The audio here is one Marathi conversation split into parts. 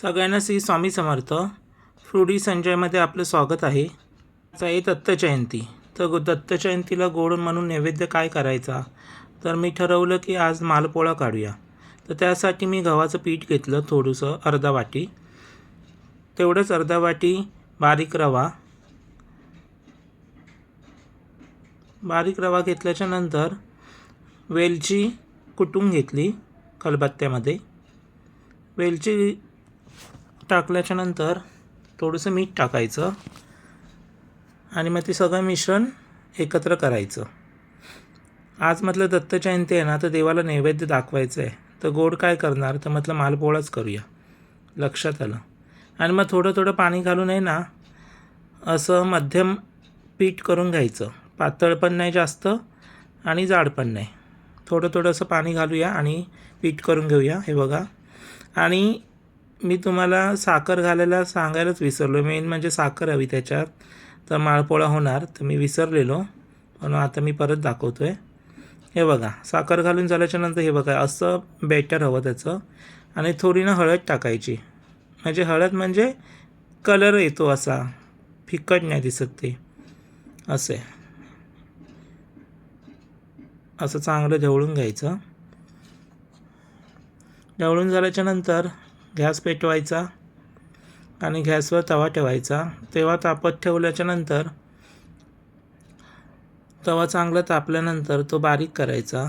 सगळ्यांना श्री स्वामी समर्थ. फूडी संजयमध्ये आपलं स्वागत आहे. आज आहे दत्त जयंती. तर दत्त जयंतीला गोड म्हणून नैवेद्य काय करायचा, तर मी ठरवलं की आज मालपोळा काढूया. तर त्यासाठी मी गव्हाचं पीठ घेतलं, थोडंसं अर्धा वाटी, तेवढंच अर्धा वाटी बारीक रवा घेतल्याच्या नंतर वेलची कुटून घेतली खलबत्त्यामध्ये. वेलची टाकल्याच्या नंतर थोडंसं मीठ टाकायचं आणि मग ते सगळं मिश्रण एकत्र करायचं. आज म्हटलं दत्त जयंती आहे ना, तर देवाला नैवेद्य दाखवायचं आहे. तर गोड काय करणार, तर म्हटलं मालपोळाच करूया, लक्षात आलं. आणि मग थोडं थोडं पाणी घालून आहे ना, असं मध्यम पीठ करून घ्यायचं. पातळ पण नाही जास्त आणि जाड पण नाही. थोडं थोडंसं पाणी घालूया आणि पीठ करून घेऊया. हे बघा. आणि मी तुम्हाला साखर घालायला सांगायलाच विसरलो. मेन म्हणजे साखर हवी त्याच्यात, तर मालपोळा होणार. तर मी विसरलेलो, म्हणून आता मी परत दाखवतो आहे. हे बघा, साखर घालून झाल्याच्यानंतर हे बघा असं बॅटर हवं त्याचं. आणि थोडी ना हळद टाकायची, म्हणजे हळद म्हणजे कलर येतो, असा फिकट नाही दिसत ते. असं चांगलं ढवळून घ्यायचं. ढवळून झाल्याच्यानंतर गॅस पेटवायचा आणि गॅसवर तवा ठेवायचा. तेव्हा तापत ठेवल्याच्यानंतर तवा चांगला तापल्यानंतर तो बारीक करायचा,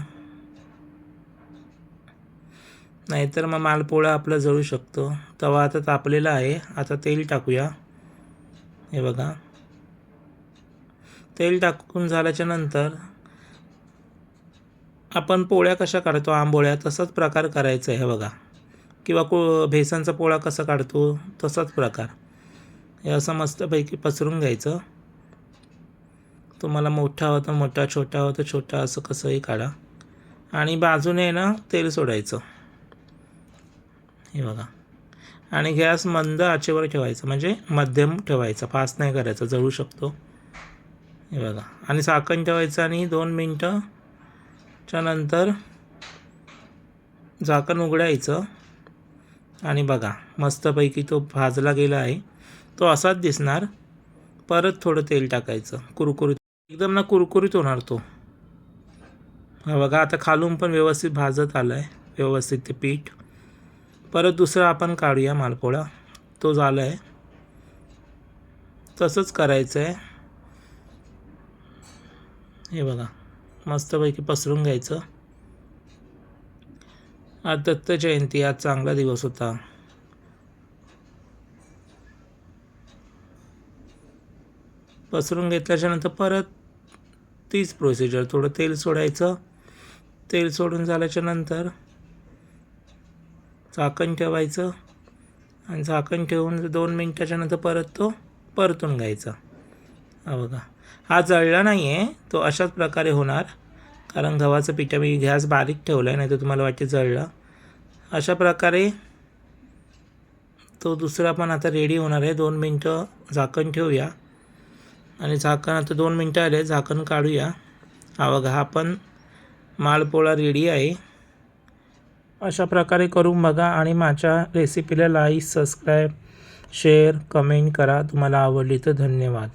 नाहीतर मग मालपोळा आपला जळू शकतो. तवा आता तापलेला आहे. आता तेल टाकूया. हे बघा, तेल टाकून झाल्याच्यानंतर आपण पोळ्या कशा काढतो आंबोळ्या, तसाच प्रकार करायचा आहे. हे बघा, किंवा बेसनचा पोळा कसा काढतो तसाच प्रकार. हे असं मस्तपैकी पसरून घ्यायचं. तुम्हाला मोठा हवा तर मोठा, छोटा हवा तर छोटा, असं कसंही काढा. आणि बाजूने ना तेल सोडायचं. हे बघा. आणि गॅस मंद आचेवर ठेवायचं, म्हणजे मध्यम ठेवायचा, फास्ट नाही करायचं, जळू शकतो. हे बघा. आणि झाकण ठेवायचं आणि 2 मिनटाच्या नंतर झाकण उघडायचं. आणि बघा, मस्तपैकी तो भाजला गेला आहे. तो असाच दिसणार. परत थोडं तेल टाकायचं, कुरकुरीत एकदम ना, कुरकुरीत होणार तो. हा बघा, आता खालून पण व्यवस्थित भाजत आलं आहे, व्यवस्थित ते पीठ. परत दुसरा आपण काढूया मालपोळा. तो झाला आहे. तसंच करायचं आहे. हे बघा, मस्तपैकी पसरून घ्यायचं. आज दत्त जयंती, आज चांगला दिवस होता. पसरून घेतल्याच्यानंतर परत तीच प्रोसिजर. थोडं तेल सोडायचं. तेल सोडून झाल्याच्यानंतर झाकण ठेवायचं आणि झाकण ठेवून 2 मिनटाच्या नंतर परत तो परतून घ्यायचा. हा बघा, हा जळला नाही आहे, तो अशाच प्रकारे होणार, कारण गव्हाचं पिठा मी गॅस बारीक ठेवला आहे, नाही तर तुम्हाला वाटते जळला. अशा प्रकारे तो दुसरा पण आता रेडी होणार आहे. 2 मिनटं झाकण ठेवूया. आणि झाकण आता 2 मिनटं आले, झाकण काढूया. हा बघा, हा पण मालपोळा रेडी आहे. अशा प्रकारे करून बघा आणि माझ्या रेसिपीला लाईक, सबस्क्राईब, शेअर, कमेंट करा. तुम्हाला आवडली तर धन्यवाद.